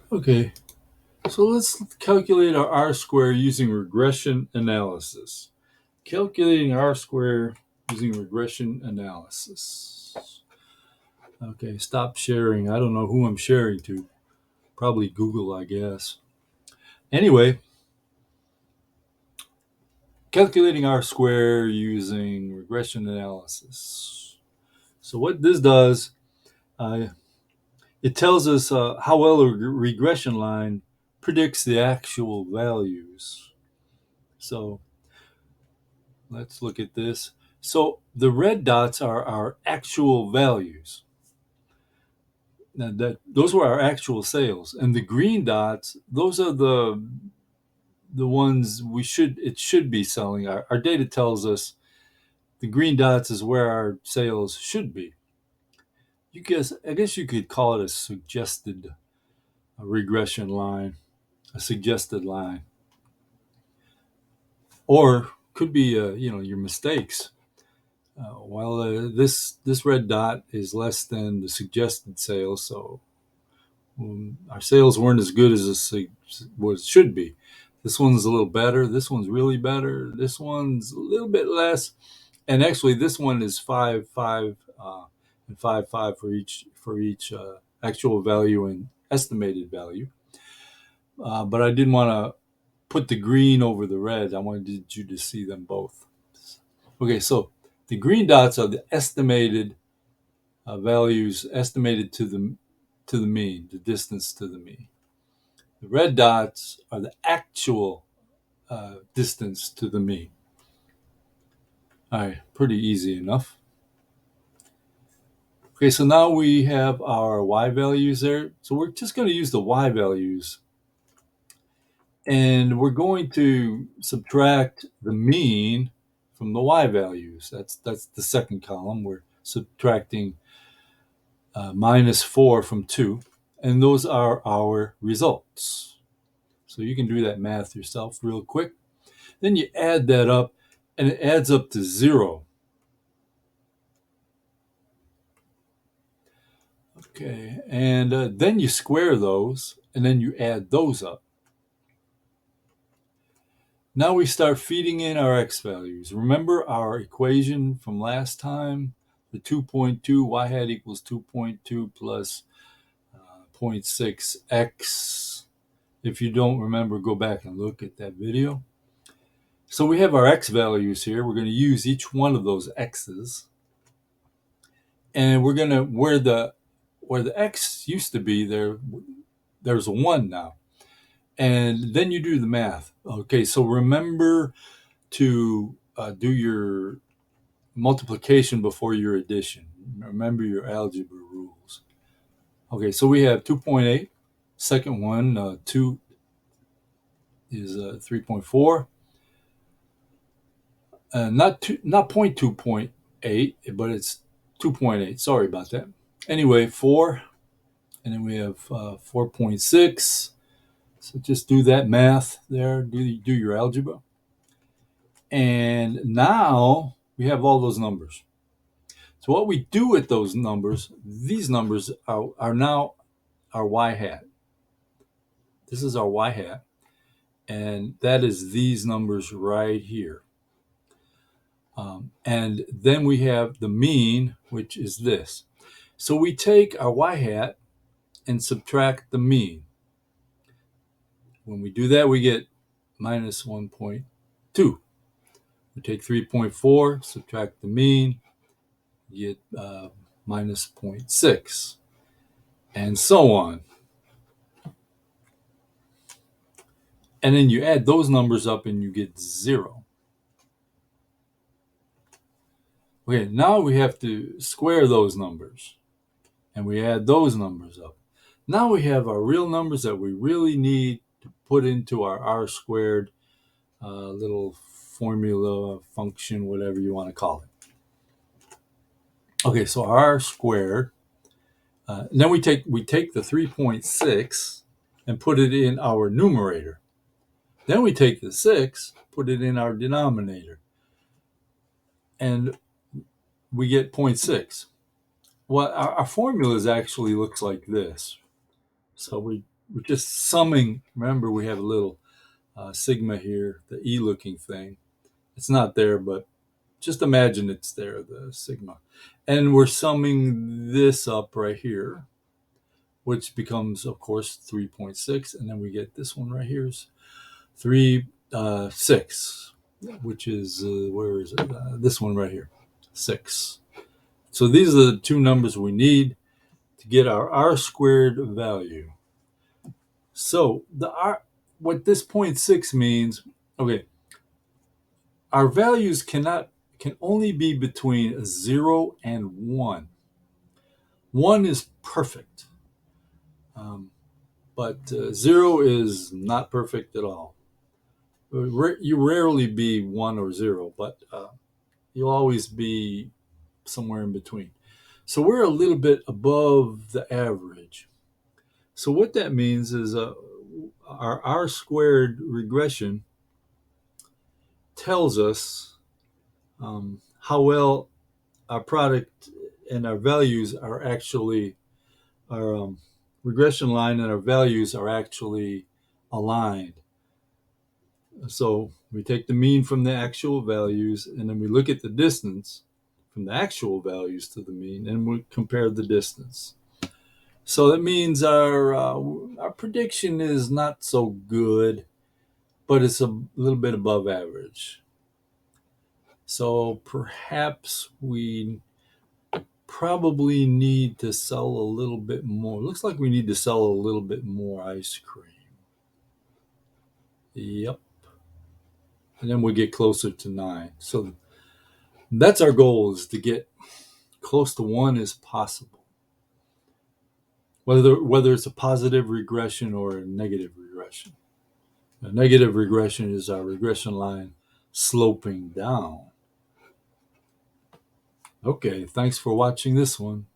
Okay, so let's calculate our R square using regression analysis. Calculating R square using regression analysis. Okay, stop sharing. I don't know who I'm sharing to. Probably Google, I guess. Anyway, calculating R square using regression analysis. So what this does, uh, it tells us how well a regression line predicts the actual values. So let's look at this. So the red dots are our actual values. Now those were our actual sales, and the green dots, those are the ones it should be selling. Our data tells us the green dots is where our sales should be. I guess you could call it a suggested regression line, a suggested line, or could be your mistakes. This red dot is less than the suggested sales, so our sales weren't as good as what should be. This one's a little better. This one's really better. This one's a little bit less, and actually, this one is 5, 5, and 5, 5 for each actual value and estimated value. But I didn't want to put the green over the red. I wanted you to see them both. Okay, so the green dots are the estimated values estimated to the mean, the distance to the mean. The red dots are the actual distance to the mean. All right, pretty easy enough. Okay, so now we have our y values there. So we're just going to use the y values, and we're going to subtract the mean from the y values. That's the second column. We're subtracting -4 from 2, and those are our results. So you can do that math yourself real quick. Then you add that up, and it adds up to 0. Okay, and then you square those, and then you add those up. Now we start feeding in our x values. Remember our equation from last time? The 2.2, y hat equals 2.2 plus 0.6x. If you don't remember, go back and look at that video. So we have our x values here. We're going to use each one of those x's. And we're going to, where the x used to be, there's a 1 now. And then you do the math. Okay, so remember to do your multiplication before your addition. Remember your algebra rules. Okay, so we have 2.8. Second one, 2 is 3.4. Not 0.2.8, but it's 2.8. Sorry about that. Anyway, 4, and then we have 4.6. So just do that math there. Do your algebra. And now we have all those numbers. So what we do with those numbers, these numbers are now our y hat. This is our y hat. And that is these numbers right here. And then we have the mean, which is this. So we take our y hat and subtract the mean. When we do that, we get minus 1.2. We take 3.4, subtract the mean, get minus 0.6, and so on. And then you add those numbers up and you get 0. Okay, now we have to square those numbers, and we add those numbers up. Now we have our real numbers that we really need to put into our r squared little formula, function, whatever you want to call it. Okay, so r squared. Then we take the 3.6 and put it in our numerator. Then we take the 6, put it in our denominator, and we get 0.6. Well, our formulas actually looks like this. So we we're just summing. Remember, we have a little sigma here, the E looking thing. It's not there, but just imagine it's there, the sigma. And we're summing this up right here, which becomes, of course, 3.6. And then we get this one right here is 6, which is, where is it? This one right here, 6. So these are the two numbers we need to get our r squared value. So what this 0.6 means, okay, our values can only be between 0 and 1. 1 is perfect, but 0 is not perfect at all. You rarely be 1 or 0, but you'll always be somewhere in between. So we're a little bit above the average. So what that means is our r squared regression tells us how well our product and our values are actually, our regression line and our values are actually aligned. So we take the mean from the actual values, and then we look at the distance from the actual values to the mean, and we compare the distance. So that means our prediction is not so good, but it's a little bit above average. So perhaps we probably need to sell a little bit more. Looks like we need to sell a little bit more ice cream. Yep. And then we get closer to 9. So that's our goal, is to get close to 1 as possible. Whether it's a positive regression or a negative regression. A negative regression is our regression line sloping down. Okay, thanks for watching this one.